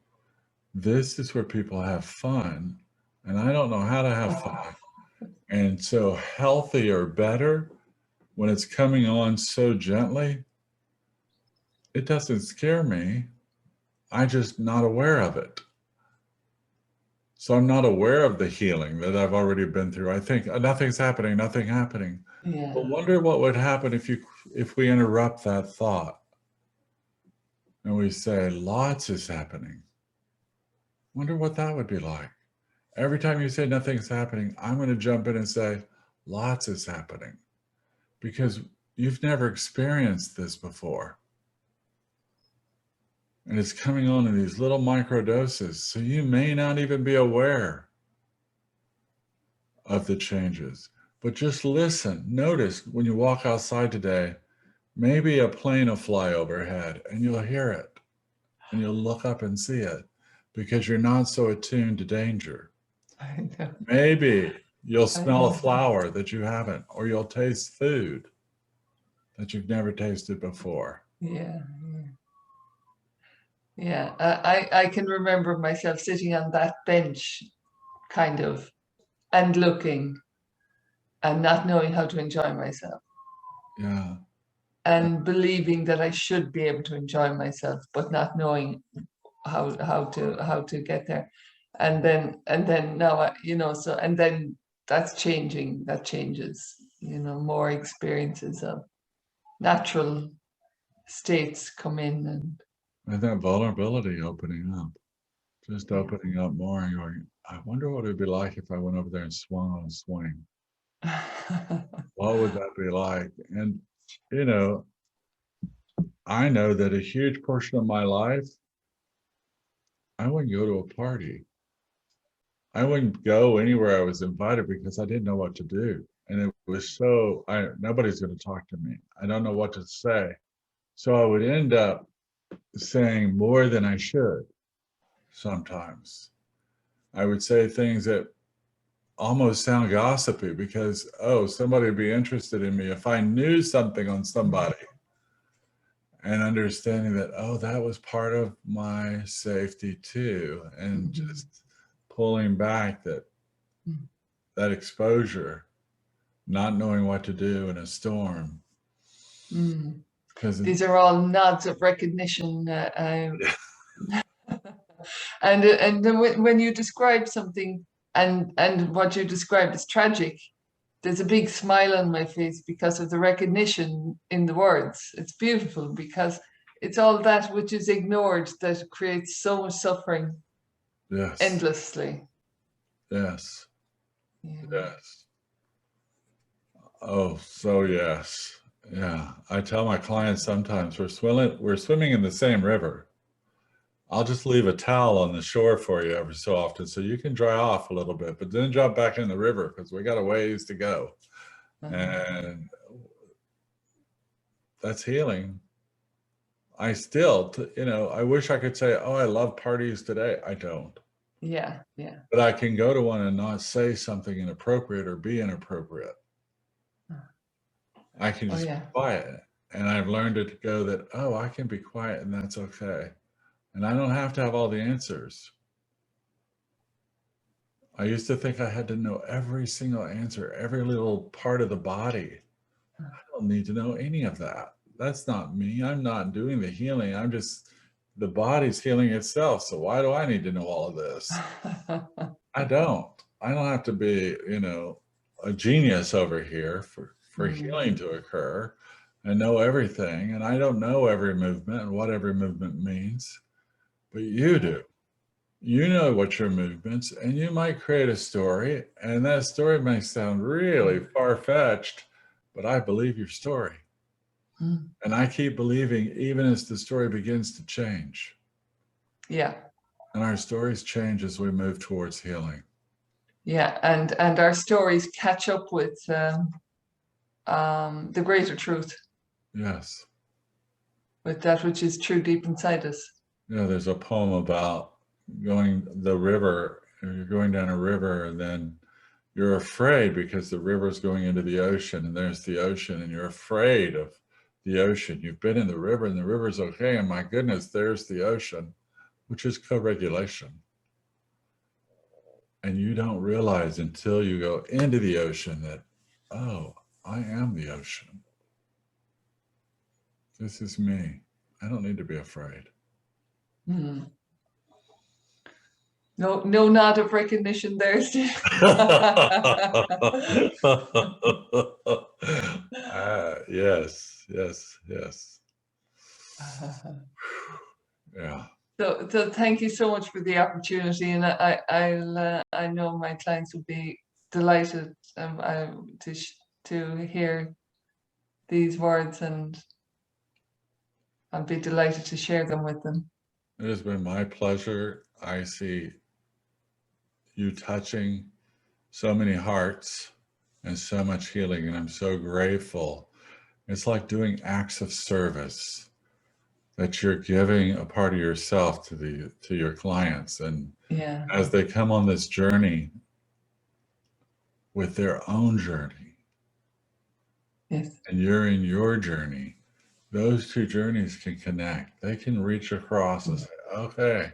this is where people have fun and I don't know how to have fun. And so healthy or better, when it's coming on so gently, it doesn't scare me. I'm just not aware of it. So I'm not aware of the healing that I've already been through. I think nothing's happening, nothing happening. Yeah. But wonder what would happen if we interrupt that thought and we say, lots is happening. Wonder what that would be like. Every time you say nothing's happening, I'm going to jump in and say, lots is happening. Because you've never experienced this before. And it's coming on in these little micro doses. So you may not even be aware of the changes. But just listen. Notice when you walk outside today, maybe a plane will fly overhead and you'll hear it. And you'll look up and see it because you're not so attuned to danger. I know. Maybe you'll smell a flower that you haven't, or you'll taste food that you've never tasted before. Yeah. Yeah. I can remember myself sitting on that bench, kind of, and looking and not knowing how to enjoy myself. Yeah. And believing that I should be able to enjoy myself, but not knowing how to get there. And then now so and then that's changing. That changes. More experiences of natural states come in, And that vulnerability opening up, just opening up more and going, I wonder what it'd be like if I went over there and swung on a swing. What would that be like? And, I know that a huge portion of my life, I wouldn't go to a party. I wouldn't go anywhere I was invited because I didn't know what to do. And it was nobody's going to talk to me. I don't know what to say. So I would end up saying more than I should sometimes. I would say things that almost sound gossipy because, somebody would be interested in me if I knew something on somebody. And understanding that, that was part of my safety too. And just pulling back that exposure, not knowing what to do in a storm. Because these are all nods of recognition. And then when you describe something and what you describe as tragic, there's a big smile on my face because of the recognition in the words. It's beautiful because it's all that which is ignored that creates so much suffering. Yes. Endlessly. Yes. Yeah. Yes. Oh, so yes. Yeah. I tell my clients sometimes we're swimming in the same river. I'll just leave a towel on the shore for you every so often so you can dry off a little bit, but then jump back in the river because we got a ways to go. And that's healing. I still, I wish I could say, oh, I love parties today. I don't. Yeah, yeah. But I can go to one and not say something inappropriate or be inappropriate. I can just be quiet. And I've learned to go that, oh, I can be quiet and that's okay. And I don't have to have all the answers. I used to think I had to know every single answer, every little part of the body. I don't need to know any of that. That's not me. I'm not doing the healing. The body's healing itself. So why do I need to know all of this? I don't have to be, a genius over here for healing to occur and know everything. And I don't know every movement and what every movement means, but you do. You know what your movements, and you might create a story, and that story may sound really far-fetched, but I believe your story. And I keep believing even as the story begins to change. Yeah. And our stories change as we move towards healing. Yeah, and our stories catch up with the greater truth. Yes. With that which is true deep inside us. Yeah, there's a poem about going the river, or you're going down a river, and then you're afraid because the river's going into the ocean, and there's the ocean, and you're afraid of the ocean. You've been in the river, and the river's okay, and my goodness, there's the ocean, which is co-regulation. And you don't realize until you go into the ocean that, oh, I am the ocean. This is me. I don't need to be afraid. No nod of recognition there, Steve. Yes. Yeah. So thank you so much for the opportunity, and I know my clients will be delighted to hear these words, and I'll be delighted to share them with them. It has been my pleasure. I see you touching so many hearts and so much healing, and I'm so grateful. It's like doing acts of service, that you're giving a part of yourself to your clients, and as they come on this journey with their own journey, and you're in your journey, those two journeys can connect. They can reach across and say, okay,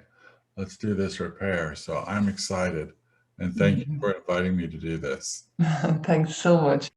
let's do this repair. So I'm excited, and thank you for inviting me to do this. Thanks so much.